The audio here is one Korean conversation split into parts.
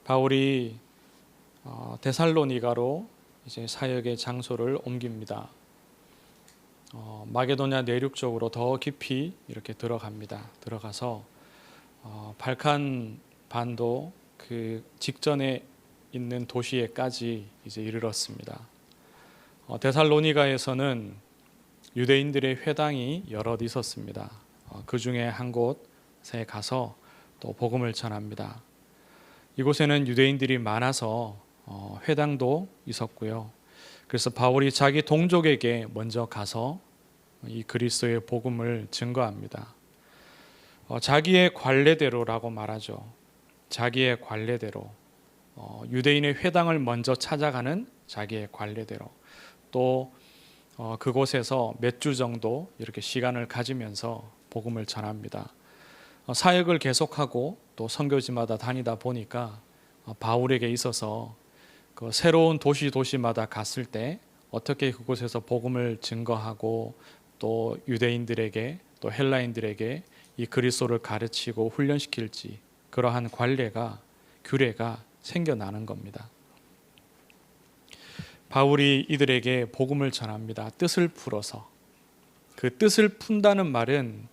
바울이 데살로니가로 이제 사역의 장소를 옮깁니다. 마게도냐 내륙 쪽으로 더 깊이 이렇게 들어갑니다. 들어가서 발칸 반도 그 직전에 있는 도시에까지 이제 이르렀습니다. 데살로니가에서는 유대인들의 회당이 여럿 있었습니다. 그 중에 한 곳에 가서 또 복음을 전합니다. 이곳에는 유대인들이 많아서 회당도 있었고요. 그래서 바울이 자기 동족에게 먼저 가서 이 그리스도의 복음을 증거합니다. 자기의 관례대로라고 말하죠. 자기의 관례대로, 유대인의 회당을 먼저 찾아가는 자기의 관례대로, 또 그곳에서 몇 주 정도 이렇게 시간을 가지면서 복음을 전합니다. 사역을 계속하고 또 선교지마다 다니다 보니까 바울에게 있어서 그 새로운 도시마다 갔을 때 어떻게 그곳에서 복음을 증거하고 또 유대인들에게 또 헬라인들에게 이 그리스도를 가르치고 훈련시킬지, 그러한 규례가 생겨나는 겁니다. 바울이 이들에게 복음을 전합니다. 뜻을 풀어서. 그 뜻을 푼다는 말은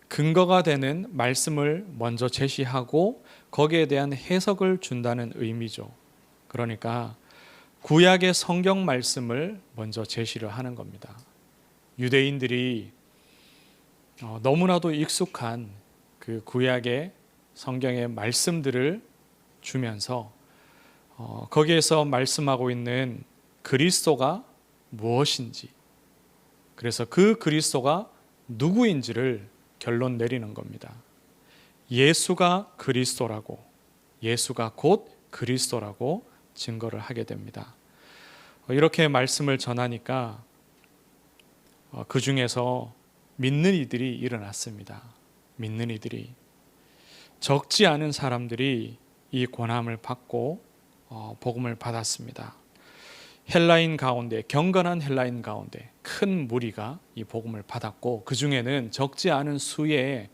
근거가 되는 말씀을 먼저 제시하고 거기에 대한 해석을 준다는 의미죠. 그러니까 구약의 성경 말씀을 먼저 제시를 하는 겁니다. 유대인들이 너무나도 익숙한 그 구약의 성경의 말씀들을 주면서 거기에서 말씀하고 있는 그리스도가 무엇인지, 그래서 그 그리스도가 누구인지를 결론 내리는 겁니다. 예수가 그리스도라고, 예수가 곧 그리스도라고 증거를 하게 됩니다. 이렇게 말씀을 전하니까 그 중에서 믿는 이들이 일어났습니다. 믿는 이들이, 적지 않은 사람들이 이 권함을 받고 복음을 받았습니다. 헬라인 가운데, 경건한 헬라인 가운데 큰 무리가 이 복음을 받았고, 그 중에는 적지 않은 수의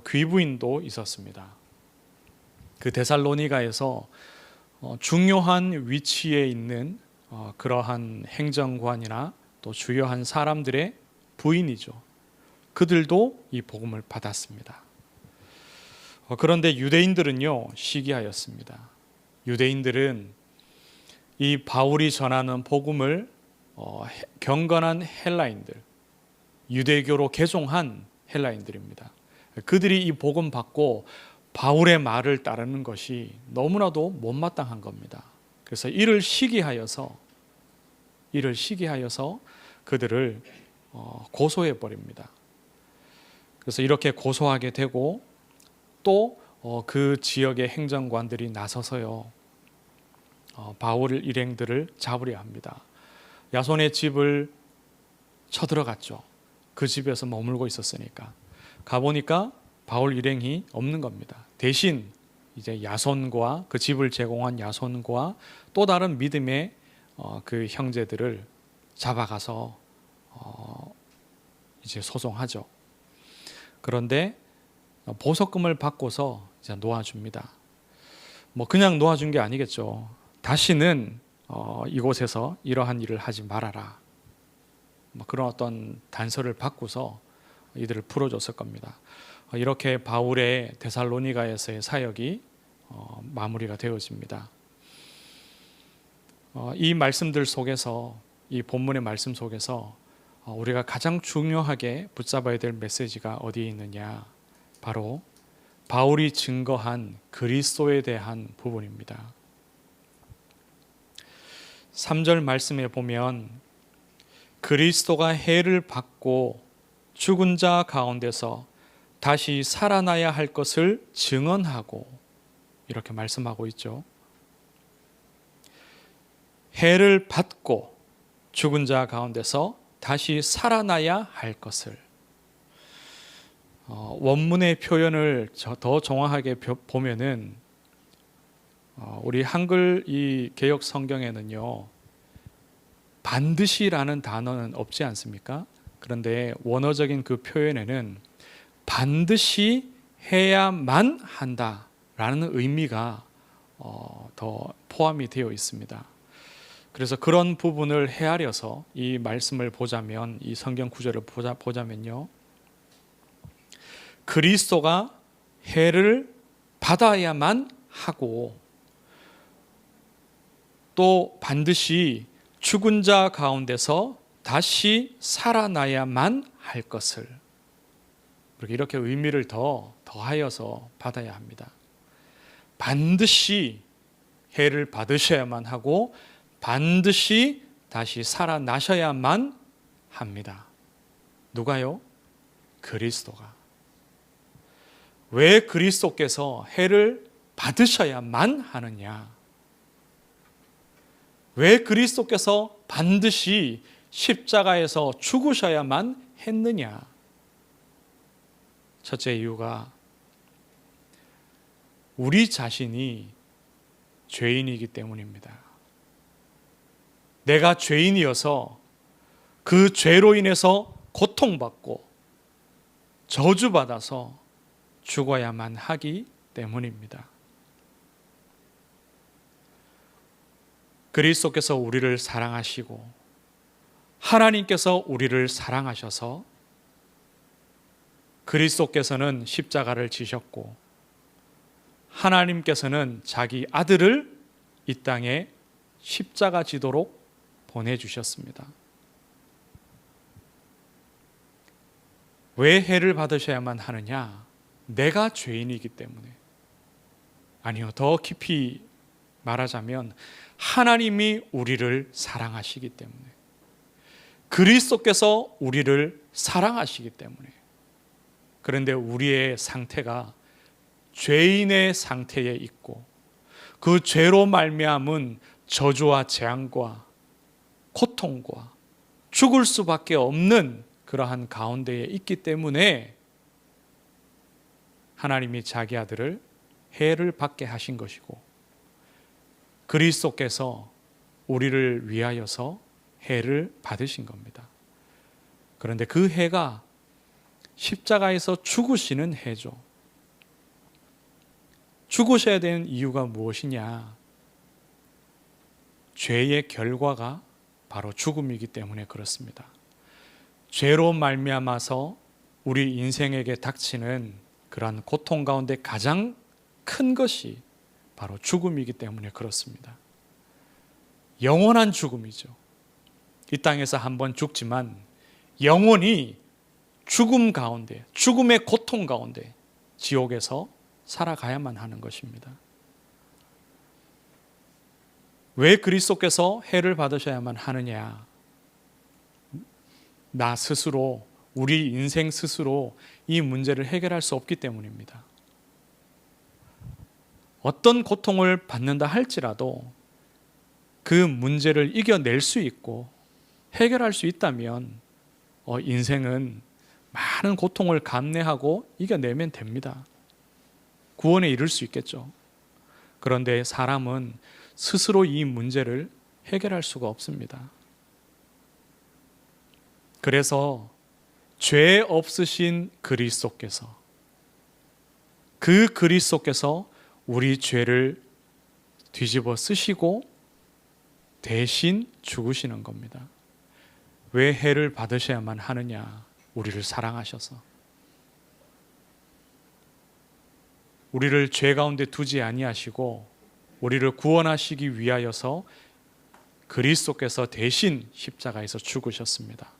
귀부인도 있었습니다. 그 데살로니가에서 중요한 위치에 있는 그러한 행정관이나 또 주요한 사람들의 부인이죠. 그들도 이 복음을 받았습니다. 그런데 유대인들은요, 시기하였습니다. 유대인들은 이 바울이 전하는 복음을 경건한 헬라인들, 유대교로 개종한 헬라인들입니다. 그들이 이 복음 받고 바울의 말을 따르는 것이 너무나도 못마땅한 겁니다. 그래서 이를 시기하여서 그들을 고소해 버립니다. 그래서 이렇게 고소하게 되고, 또 그 지역의 행정관들이 나서서요, 바울 일행들을 잡으려 합니다. 야손의 집을 쳐들어갔죠. 그 집에서 머물고 있었으니까. 가보니까 바울 일행이 없는 겁니다. 대신 이제 야손과, 그 집을 제공한 야손과 또 다른 믿음의 그 형제들을 잡아가서 이제 소송하죠. 그런데 보석금을 받고서 이제 놓아줍니다. 그냥 놓아준 게 아니겠죠. 다시는 이곳에서 이러한 일을 하지 말아라, 그런 어떤 단서를 받고서 이들을 풀어줬을 겁니다. 이렇게 바울의 데살로니가에서의 사역이 마무리가 되어집니다. 이 말씀들 속에서, 이 본문의 말씀 속에서 우리가 가장 중요하게 붙잡아야 될 메시지가 어디에 있느냐, 바로 바울이 증거한 그리스도에 대한 부분입니다. 3절 말씀에 보면 그리스도가 해를 받고 죽은 자 가운데서 다시 살아나야 할 것을 증언하고, 이렇게 말씀하고 있죠. 해를 받고 죽은 자 가운데서 다시 살아나야 할 것을, 원문의 표현을 더 정확하게 보면은 우리 한글 이 개역 성경에는요, 반드시라는 단어는 없지 않습니까? 그런데 원어적인 그 표현에는 반드시 해야만 한다라는 의미가 더 포함이 되어 있습니다. 그래서 그런 부분을 헤아려서 이 말씀을 보자면, 이 성경 구절을 보자면요, 그리스도가 해를 받아야만 하고 또 반드시 죽은 자 가운데서 다시 살아나야만 할 것을 이렇게 의미를 더하여서 받아야 합니다. 반드시 해를 받으셔야만 하고 반드시 다시 살아나셔야만 합니다. 누가요? 그리스도가. 왜 그리스도께서 해를 받으셔야만 하느냐? 왜 그리스도께서 반드시 십자가에서 죽으셔야만 했느냐? 첫째 이유가 우리 자신이 죄인이기 때문입니다. 내가 죄인이어서 그 죄로 인해서 고통받고 저주받아서 죽어야만 하기 때문입니다. 그리스도께서 우리를 사랑하시고 하나님께서 우리를 사랑하셔서 그리스도께서는 십자가를 지셨고 하나님께서는 자기 아들을 이 땅에 십자가 지도록 보내주셨습니다. 왜 해를 받으셔야만 하느냐? 내가 죄인이기 때문에. 아니요, 더 깊이 말하자면 하나님이 우리를 사랑하시기 때문에, 그리스도께서 우리를 사랑하시기 때문에. 그런데 우리의 상태가 죄인의 상태에 있고 그 죄로 말미암은 저주와 재앙과 고통과 죽을 수밖에 없는 그러한 가운데에 있기 때문에 하나님이 자기 아들을 해를 받게 하신 것이고 그리스도께서 우리를 위하여서 해를 받으신 겁니다. 그런데 그 해가 십자가에서 죽으시는 해죠. 죽으셔야 되는 이유가 무엇이냐? 죄의 결과가 바로 죽음이기 때문에 그렇습니다. 죄로 말미암아서 우리 인생에게 닥치는 그러한 고통 가운데 가장 큰 것이 바로 죽음이기 때문에 그렇습니다. 영원한 죽음이죠. 이 땅에서 한번 죽지만 영원히 죽음 가운데, 죽음의 고통 가운데 지옥에서 살아가야만 하는 것입니다. 왜 그리스도께서 해를 받으셔야만 하느냐? 나 스스로, 우리 인생 스스로 이 문제를 해결할 수 없기 때문입니다. 어떤 고통을 받는다 할지라도 그 문제를 이겨낼 수 있고 해결할 수 있다면 인생은 많은 고통을 감내하고 이겨내면 됩니다. 구원에 이를 수 있겠죠. 그런데 사람은 스스로 이 문제를 해결할 수가 없습니다. 그래서 죄 없으신 그리스도께서, 그 그리스도께서 우리 죄를 뒤집어 쓰시고 대신 죽으시는 겁니다. 왜 해를 받으셔야만 하느냐? 우리를 사랑하셔서. 우리를 죄 가운데 두지 아니하시고 우리를 구원하시기 위하여서 그리스도께서 대신 십자가에서 죽으셨습니다.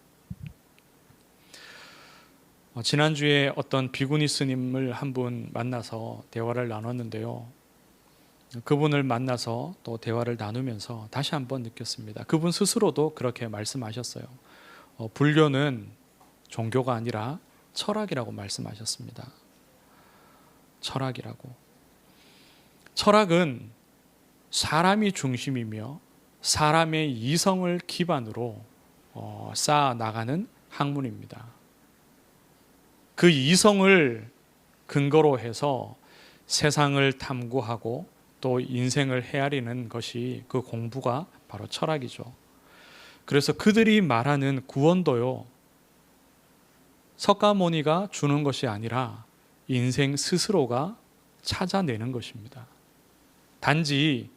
지난주에 어떤 비구니 스님을 한 분 만나서 대화를 나눴는데요. 그분을 만나서 또 대화를 나누면서 다시 한번 느꼈습니다. 그분 스스로도 그렇게 말씀하셨어요. 불교는 종교가 아니라 철학이라고 말씀하셨습니다. 철학이라고. 철학은 사람이 중심이며 사람의 이성을 기반으로 쌓아 나가는 학문입니다. 그 이성을 근거로 해서 세상을 탐구하고 또 인생을 헤아리는 것이, 그 공부가 바로 철학이죠. 그래서 그들이 말하는 구원도요, 석가모니가 주는 것이 아니라 인생 스스로가 찾아내는 것입니다. 단지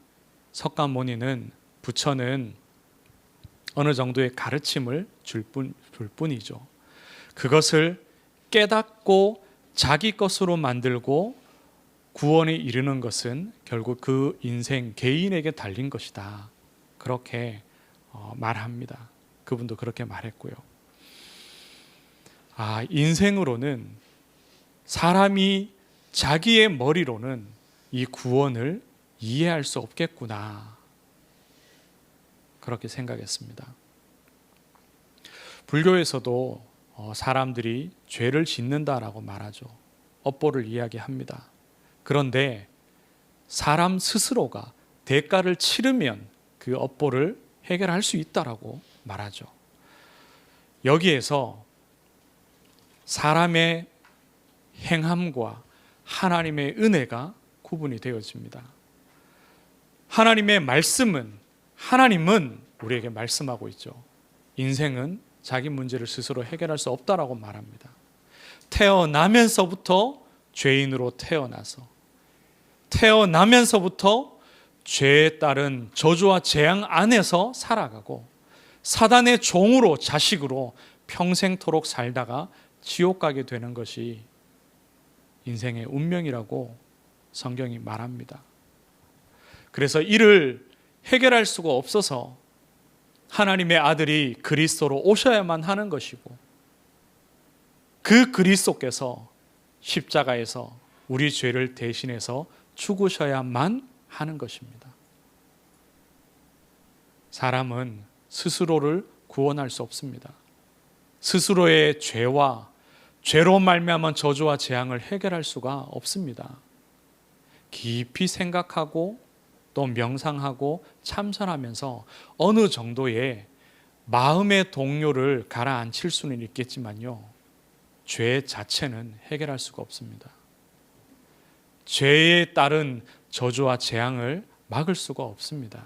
석가모니는 부처는 어느 정도의 가르침을 줄 뿐이죠. 그것을 깨닫고 자기 것으로 만들고 구원에 이르는 것은 결국 그 인생 개인에게 달린 것이다. 그렇게 말합니다. 그분도 그렇게 말했고요. 인생으로는 사람이 자기의 머리로는 이 구원을 이해할 수 없겠구나. 그렇게 생각했습니다. 불교에서도 사람들이 죄를 짓는다라고 말하죠. 업보를 이야기합니다. 그런데 사람 스스로가 대가를 치르면 그 업보를 해결할 수 있다라고 말하죠. 여기에서 사람의 행함과 하나님의 은혜가 구분이 되어집니다. 하나님의 말씀은, 하나님은 우리에게 말씀하고 있죠. 인생은 자기 문제를 스스로 해결할 수 없다라고 말합니다. 태어나면서부터 죄인으로 태어나면서부터 죄에 따른 저주와 재앙 안에서 살아가고 사단의 종으로, 자식으로 평생토록 살다가 지옥 가게 되는 것이 인생의 운명이라고 성경이 말합니다. 그래서 이를 해결할 수가 없어서 하나님의 아들이 그리스도로 오셔야만 하는 것이고, 그 그리스도께서 십자가에서 우리 죄를 대신해서 죽으셔야만 하는 것입니다. 사람은 스스로를 구원할 수 없습니다. 스스로의 죄와 죄로 말미암은 저주와 재앙을 해결할 수가 없습니다. 깊이 생각하고 또 명상하고 참선하면서 어느 정도의 마음의 동요를 가라앉힐 수는 있겠지만요, 죄 자체는 해결할 수가 없습니다. 죄에 따른 저주와 재앙을 막을 수가 없습니다.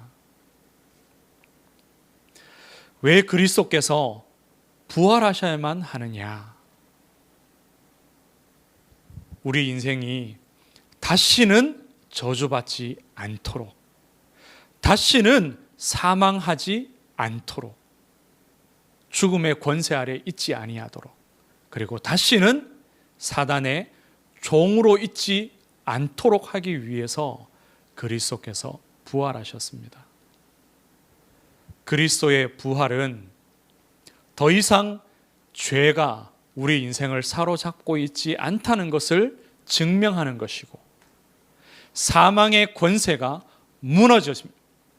왜 그리스도께서 부활하셔야만 하느냐? 우리 인생이 다시는 저주받지 않도록, 다시는 사망하지 않도록, 죽음의 권세 아래 있지 아니하도록, 그리고 다시는 사단의 종으로 있지 않도록 하기 위해서 그리스도께서 부활하셨습니다. 그리스도의 부활은 더 이상 죄가 우리 인생을 사로잡고 있지 않다는 것을 증명하는 것이고, 사망의 권세가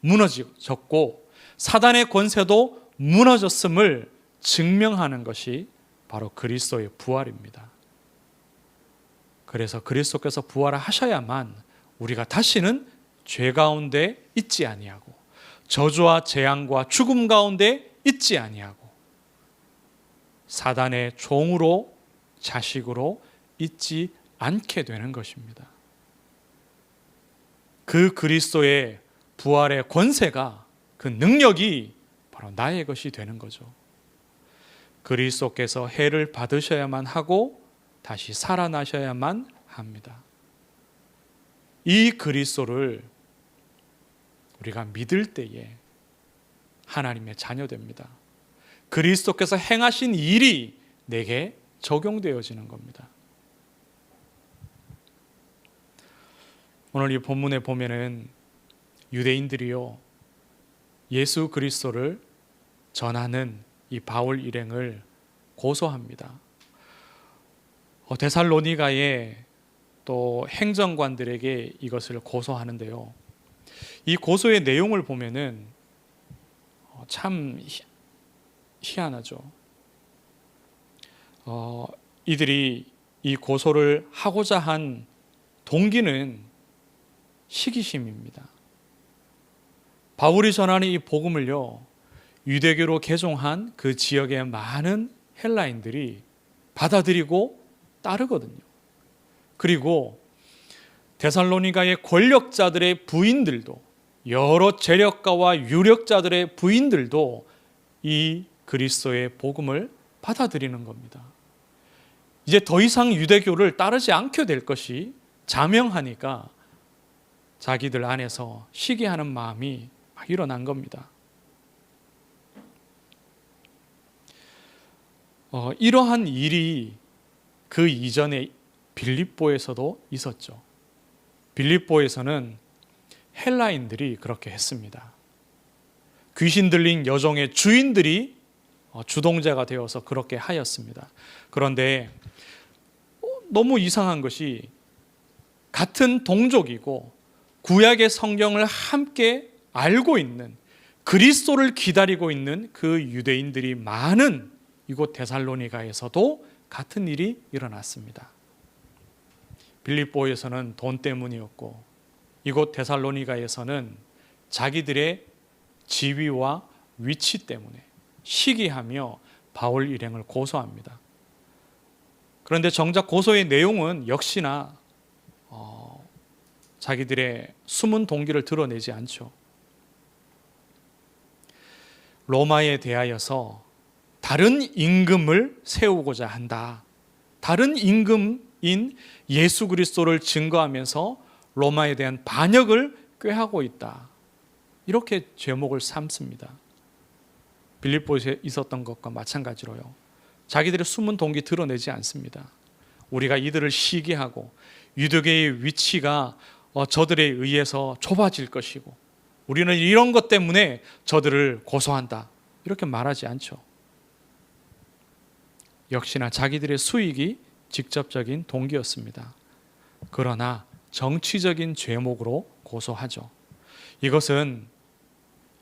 무너졌고 사단의 권세도 무너졌음을 증명하는 것이 바로 그리스도의 부활입니다. 그래서 그리스도께서 부활하셔야만 우리가 다시는 죄 가운데 있지 아니하고 저주와 재앙과 죽음 가운데 있지 아니하고 사단의 종으로, 자식으로 있지 않게 되는 것입니다. 그 그리스도의 부활의 권세가, 그 능력이 바로 나의 것이 되는 거죠. 그리스도께서 해를 받으셔야만 하고 다시 살아나셔야만 합니다. 이 그리스도를 우리가 믿을 때에 하나님의 자녀됩니다. 그리스도께서 행하신 일이 내게 적용되어지는 겁니다. 오늘 이 본문에 보면은 유대인들이요, 예수 그리스도를 전하는 이 바울 일행을 고소합니다. 데살로니가의 또 행정관들에게 이것을 고소하는데요, 이 고소의 내용을 보면은 참 희한하죠. 이들이 이 고소를 하고자 한 동기는 시기심입니다. 바울이 전하는 이 복음을요, 유대교로 개종한 그 지역의 많은 헬라인들이 받아들이고 따르거든요. 그리고 데살로니가의 권력자들의 부인들도, 여러 재력가와 유력자들의 부인들도 이 그리스도의 복음을 받아들이는 겁니다. 이제 더 이상 유대교를 따르지 않게 될 것이 자명하니까 자기들 안에서 시기하는 마음이 막 일어난 겁니다. 이러한 일이 그 이전에 빌립보에서도 있었죠. 빌립보에서는 헬라인들이 그렇게 했습니다. 귀신 들린 여종의 주인들이 주동자가 되어서 그렇게 하였습니다. 그런데 너무 이상한 것이 같은 동족이고 구약의 성경을 함께 알고 있는, 그리스도를 기다리고 있는 그 유대인들이 많은 이곳 데살로니가에서도 같은 일이 일어났습니다. 빌립보에서는 돈 때문이었고 이곳 데살로니가에서는 자기들의 지위와 위치 때문에 시기하며 바울 일행을 고소합니다. 그런데 정작 고소의 내용은 역시나 자기들의 숨은 동기를 드러내지 않죠. 로마에 대하여서 다른 임금을 세우고자 한다. 다른 임금인 예수 그리스도를 증거하면서 로마에 대한 반역을 꾀하고 있다. 이렇게 제목을 삼습니다. 빌립보에 있었던 것과 마찬가지로요. 자기들의 숨은 동기 드러내지 않습니다. 우리가 이들을 시기하고 유대교의 위치가 저들에 의해서 좁아질 것이고 우리는 이런 것 때문에 저들을 고소한다. 이렇게 말하지 않죠. 역시나 자기들의 수익이 직접적인 동기였습니다. 그러나 정치적인 죄목으로 고소하죠. 이것은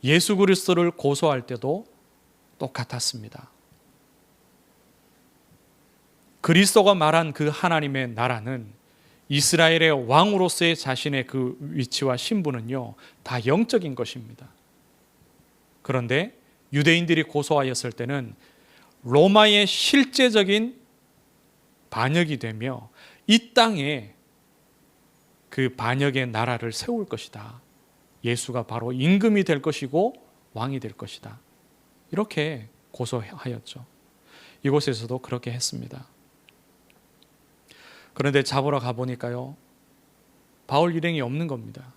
예수 그리스도를 고소할 때도 똑같았습니다. 그리스도가 말한 그 하나님의 나라는 이스라엘의 왕으로서의 자신의 그 위치와 신분은요, 다 영적인 것입니다. 그런데 유대인들이 고소하였을 때는 로마의 실제적인 반역이 되며 이 땅에 그 반역의 나라를 세울 것이다. 예수가 바로 임금이 될 것이고 왕이 될 것이다. 이렇게 고소하였죠. 이곳에서도 그렇게 했습니다. 그런데 잡으러 가보니까요, 바울 일행이 없는 겁니다.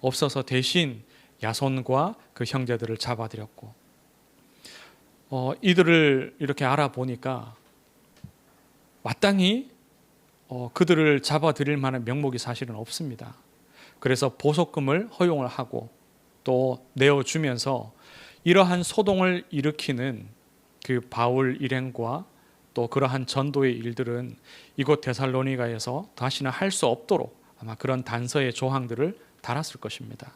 없어서 대신 야손과 그 형제들을 잡아들였고, 이들을 이렇게 알아보니까 마땅히 그들을 잡아들일 만한 명목이 사실은 없습니다. 그래서 보석금을 허용을 하고 또 내어주면서 이러한 소동을 일으키는 그 바울 일행과 또 그러한 전도의 일들은 이곳 데살로니가에서 다시는 할 수 없도록 아마 그런 단서의 조항들을 달았을 것입니다.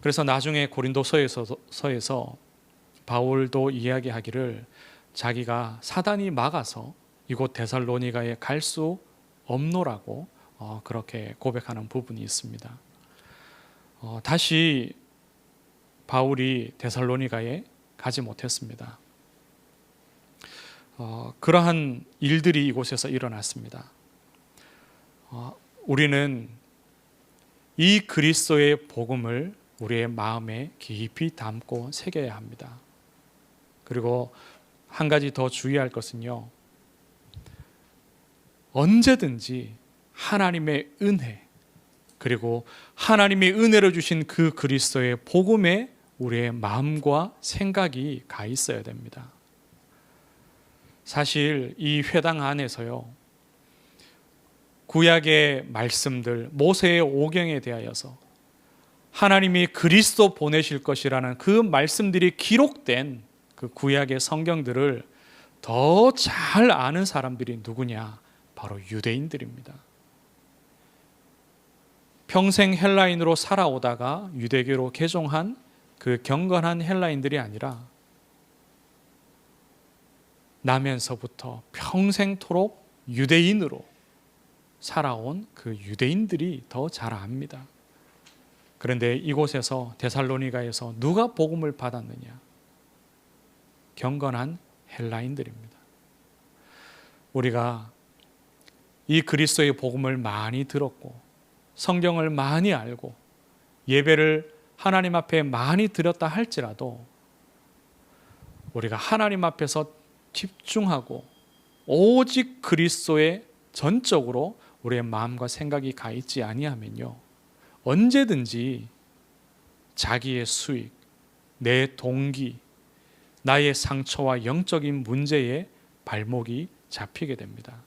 그래서 나중에 고린도서에서 바울도 이야기하기를 자기가 사단이 막아서 이곳 데살로니가에 갈 수 없노라고 그렇게 고백하는 부분이 있습니다. 다시 바울이 데살로니가에 가지 못했습니다. 그러한 일들이 이곳에서 일어났습니다. 우리는 이 그리스도의 복음을 우리의 마음에 깊이 담고 새겨야 합니다. 그리고 한 가지 더 주의할 것은요, 언제든지 하나님의 은혜, 그리고 하나님의 은혜로 주신 그 그리스도의 복음에 우리의 마음과 생각이 가 있어야 됩니다. 사실 이 회당 안에서요, 구약의 말씀들, 모세의 오경에 대하여서 하나님이 그리스도 보내실 것이라는 그 말씀들이 기록된 그 구약의 성경들을 더 잘 아는 사람들이 누구냐? 바로 유대인들입니다. 평생 헬라인으로 살아오다가 유대교로 개종한 그 경건한 헬라인들이 아니라 나면서부터 평생토록 유대인으로 살아온 그 유대인들이 더 잘 압니다. 그런데 이곳에서 데살로니가에서 누가 복음을 받았느냐? 경건한 헬라인들입니다. 우리가 이 그리스도의 복음을 많이 들었고 성경을 많이 알고 예배를 하나님 앞에 많이 드렸다 할지라도 우리가 하나님 앞에서 집중하고 오직 그리스도에 전적으로 우리의 마음과 생각이 가 있지 아니하면요, 언제든지 자기의 수익, 내 동기, 나의 상처와 영적인 문제에 발목이 잡히게 됩니다.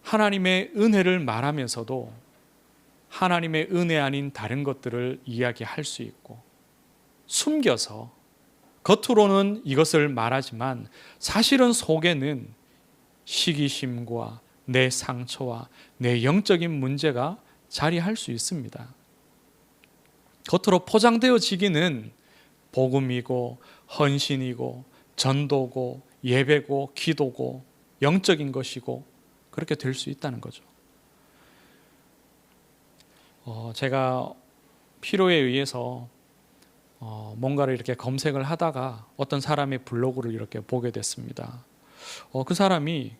하나님의 은혜를 말하면서도 하나님의 은혜 아닌 다른 것들을 이야기할 수 있고, 숨겨서 겉으로는 이것을 말하지만 사실은 속에는 시기심과 내 상처와 내 영적인 문제가 자리할 수 있습니다. 겉으로 포장되어지기는 복음이고 헌신이고 전도고 예배고 기도고 영적인 것이고 그렇게 될 수 있다는 거죠. 제가 필요에 의해서 뭔가를 이렇게 검색을 하다가 어떤 사람의 블로그를 이렇게 보게 됐습니다. 그 사람이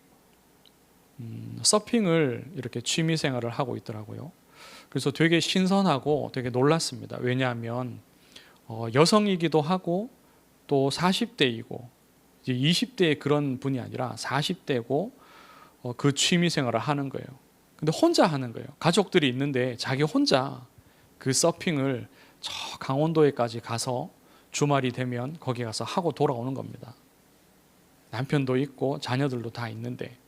서핑을 이렇게 취미 생활을 하고 있더라고요. 그래서 되게 신선하고 되게 놀랐습니다. 왜냐하면 여성이기도 하고 또 40대이고 이제 20대의 그런 분이 아니라 40대고 그 취미 생활을 하는 거예요. 근데 혼자 하는 거예요. 가족들이 있는데 자기 혼자 그 서핑을 저 강원도에까지 가서 주말이 되면 거기 가서 하고 돌아오는 겁니다. 남편도 있고 자녀들도 다 있는데,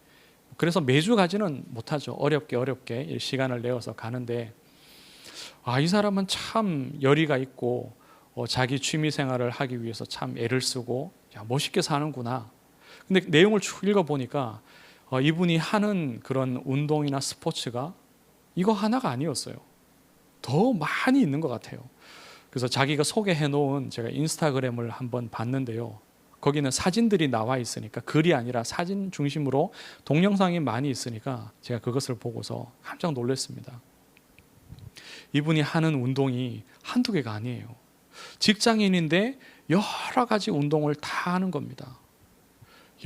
그래서 매주 가지는 못하죠. 어렵게 시간을 내어서 가는데, 이 사람은 참 열의가 있고 자기 취미 생활을 하기 위해서 참 애를 쓰고 멋있게 사는구나. 근데 내용을 쭉 읽어보니까 이분이 하는 그런 운동이나 스포츠가 이거 하나가 아니었어요. 더 많이 있는 것 같아요. 그래서 자기가 소개해 놓은, 제가 인스타그램을 한번 봤는데요, 거기는 사진들이 나와 있으니까, 글이 아니라 사진 중심으로 동영상이 많이 있으니까 제가 그것을 보고서 깜짝 놀랐습니다. 이분이 하는 운동이 한두 개가 아니에요. 직장인인데 여러 가지 운동을 다 하는 겁니다.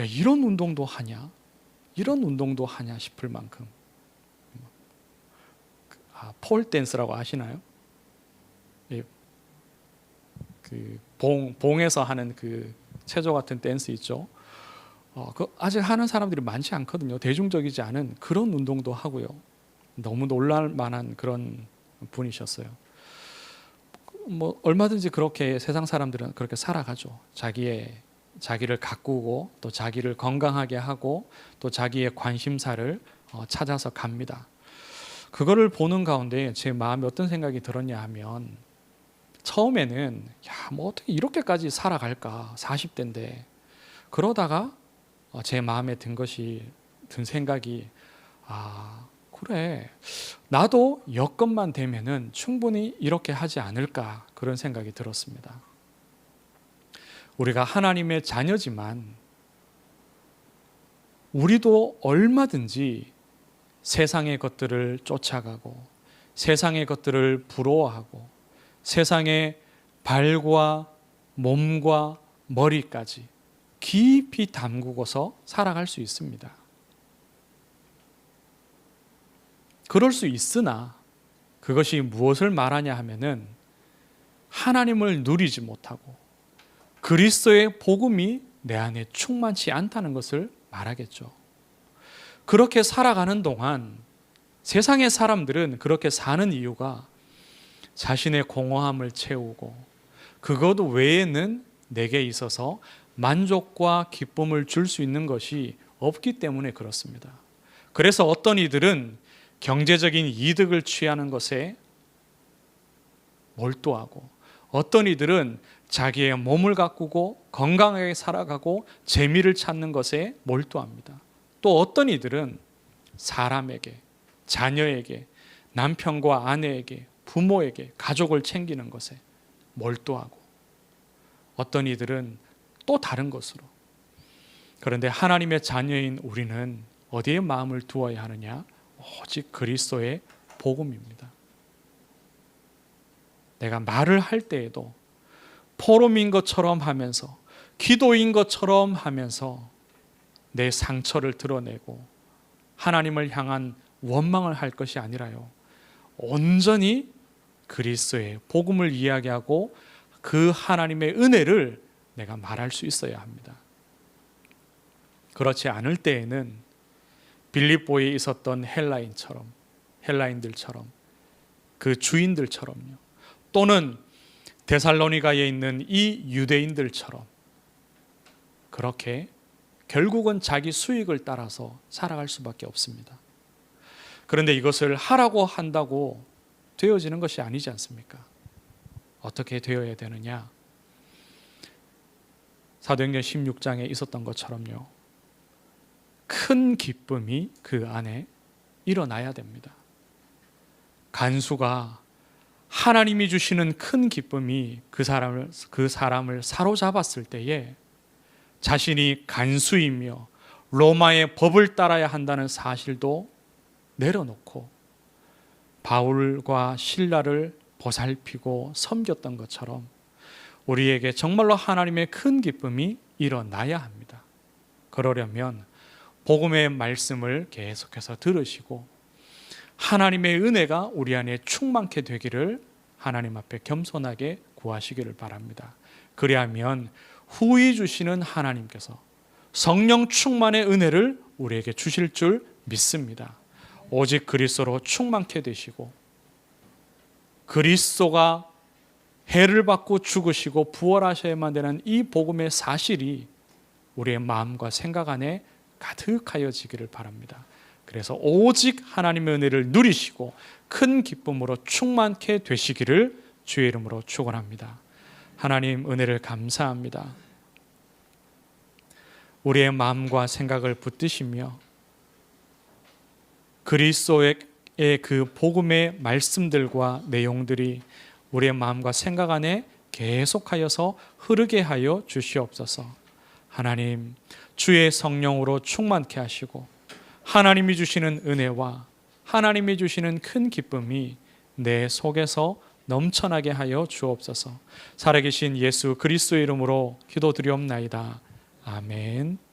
야, 이런 운동도 하냐? 이런 운동도 하냐 싶을 만큼. 폴 댄스라고 아시나요? 그 봉에서 하는 그 체조 같은 댄스 있죠. 그 아직 하는 사람들이 많지 않거든요. 대중적이지 않은 그런 운동도 하고요. 너무 놀랄 만한 그런 분이셨어요. 뭐 얼마든지 그렇게 세상 사람들은 그렇게 살아가죠. 자기를 가꾸고 또 자기를 건강하게 하고 또 자기의 관심사를 찾아서 갑니다. 그거를 보는 가운데 제 마음에 어떤 생각이 들었냐 하면, 처음에는 뭐 어떻게 이렇게까지 살아갈까, 40대인데. 그러다가 제 마음에 든 생각이, 그래, 나도 여건만 되면은 충분히 이렇게 하지 않을까, 그런 생각이 들었습니다. 우리가 하나님의 자녀지만 우리도 얼마든지 세상의 것들을 쫓아가고 세상의 것들을 부러워하고 세상의 발과 몸과 머리까지 깊이 담그고서 살아갈 수 있습니다. 그럴 수 있으나 그것이 무엇을 말하냐 하면은 하나님을 누리지 못하고 그리스도의 복음이 내 안에 충만치 않다는 것을 말하겠죠. 그렇게 살아가는 동안 세상의 사람들은 그렇게 사는 이유가 자신의 공허함을 채우고 그것 외에는 내게 있어서 만족과 기쁨을 줄 수 있는 것이 없기 때문에 그렇습니다. 그래서 어떤 이들은 경제적인 이득을 취하는 것에 몰두하고, 어떤 이들은 자기의 몸을 가꾸고 건강하게 살아가고 재미를 찾는 것에 몰두합니다. 또 어떤 이들은 사람에게, 자녀에게, 남편과 아내에게, 부모에게, 가족을 챙기는 것에 몰두하고, 어떤 이들은 또 다른 것으로. 그런데 하나님의 자녀인 우리는 어디에 마음을 두어야 하느냐? 오직 그리스도의 복음입니다. 내가 말을 할 때에도 포럼인 것처럼 하면서, 기도인 것처럼 하면서 내 상처를 드러내고 하나님을 향한 원망을 할 것이 아니라요, 온전히 그리스도의 복음을 이야기하고 그 하나님의 은혜를 내가 말할 수 있어야 합니다. 그렇지 않을 때에는 빌립보에 있었던 헬라인들처럼 그 주인들처럼요, 또는 데살로니가에 있는 이 유대인들처럼 그렇게 결국은 자기 수익을 따라서 살아갈 수밖에 없습니다. 그런데 이것을 하라고 한다고 되어지는 것이 아니지 않습니까? 어떻게 되어야 되느냐? 사도행전 16장에 있었던 것처럼요, 큰 기쁨이 그 안에 일어나야 됩니다. 간수가 하나님이 주시는 큰 기쁨이 그 사람을 사로잡았을 때에 자신이 간수이며 로마의 법을 따라야 한다는 사실도 내려놓고 바울과 실라를 보살피고 섬겼던 것처럼 우리에게 정말로 하나님의 큰 기쁨이 일어나야 합니다. 그러려면 복음의 말씀을 계속해서 들으시고 하나님의 은혜가 우리 안에 충만케 되기를 하나님 앞에 겸손하게 구하시기를 바랍니다. 그리하면 후히 주시는 하나님께서 성령 충만의 은혜를 우리에게 주실 줄 믿습니다. 오직 그리스도로 충만케 되시고 그리스도가 해를 받고 죽으시고 부활하셔야만 되는 이 복음의 사실이 우리의 마음과 생각 안에 가득하여지기를 바랍니다. 그래서 오직 하나님의 은혜를 누리시고 큰 기쁨으로 충만케 되시기를 주의 이름으로 축원합니다. 하나님 은혜를 감사합니다. 우리의 마음과 생각을 붙드시며 그리스도의 그 복음의 말씀들과 내용들이 우리의 마음과 생각 안에 계속하여서 흐르게 하여 주시옵소서. 하나님, 주의 성령으로 충만케 하시고 하나님이 주시는 은혜와 하나님이 주시는 큰 기쁨이 내 속에서 넘쳐나게 하여 주옵소서. 살아계신 예수 그리스도의 이름으로 기도드리옵나이다. 아멘.